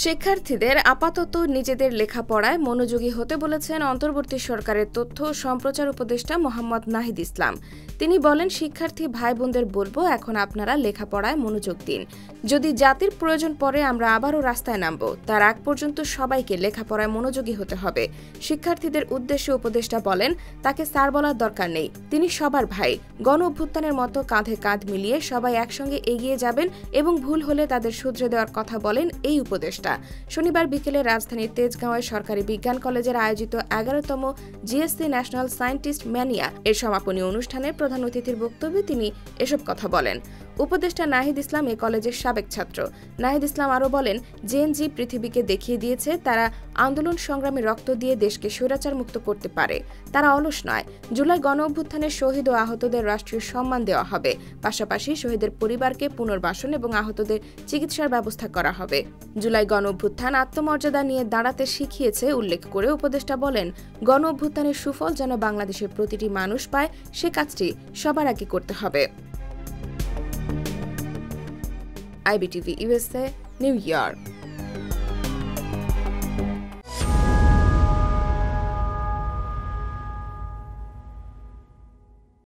শিক্ষার্থীদের আপাতত নিজেদের লেখাপড়ায় মনোযোগী হতে বলেছেন অন্তর্বর্তী সরকারের তথ্য ও সম্প্রচার উপদেষ্টা মোহাম্মদ নাহিদ ইসলাম। তিনি বলেন, শিক্ষার্থী ভাই বোনদের বলবো, এখন আপনারা লেখাপড়ায় মনোযোগ দিন। যদি জাতির প্রয়োজন পড়ে আমরা আবারও রাস্তায় নামব, তার আগ পর্যন্ত সবাইকে লেখাপড়ায় মনোযোগী হতে হবে। শিক্ষার্থীদের উদ্দেশ্যে উপদেষ্টা বলেন, তাকে স্যার বলার দরকার নেই, তিনি সবার ভাই। গণ অভ্যুত্থানের মতো কাঁধে কাঁধ মিলিয়ে সবাই একসঙ্গে এগিয়ে যাবেন এবং ভুল হলে তাদের শুধরে দেওয়ার কথা বলেন এই উপদেষ্টা। শনিবার বিকেলে রাজধানীর তেজগাঁওয়ের সরকারি বিজ্ঞান কলেজের আয়োজিত 11তম জিএসসি ন্যাশনাল সায়েন্টিস্ট ম্যানিয়া এর সমাপনী অনুষ্ঠানে প্রধান অতিথির বক্তব্যে তিনি এসব কথা বলেন। উপদেষ্টা নাহিদ ইসলাম এ কলেজের সাবেক ছাত্র। নাহিদ ইসলাম আরও বলেন, জেএনজি পৃথিবীকে দেখিয়ে দিয়েছে তারা আন্দোলন সংগ্রামে রক্ত দিয়ে দেশকে স্বৈরাচার মুক্ত করতে পারে। তারা অলস নয়। জুলাই গণ অভ্যুত্থানের শহীদ ও আহতদের রাষ্ট্রীয় সম্মান দেওয়া হবে। পাশাপাশি শহীদের পরিবারকে পুনর্বাসন এবং আহতদের চিকিৎসার ব্যবস্থা করা হবে। জুলাই গণ অভ্যুত্থান আত্মমর্যাদা নিয়ে দাঁড়াতে শিখিয়েছে উল্লেখ করে উপদেষ্টা বলেন, গণ অভ্যুত্থানের সুফল যেন বাংলাদেশের প্রতিটি মানুষ পায়, সে কাজটি সবার আগে করতে হবে। IBTV USA, New York।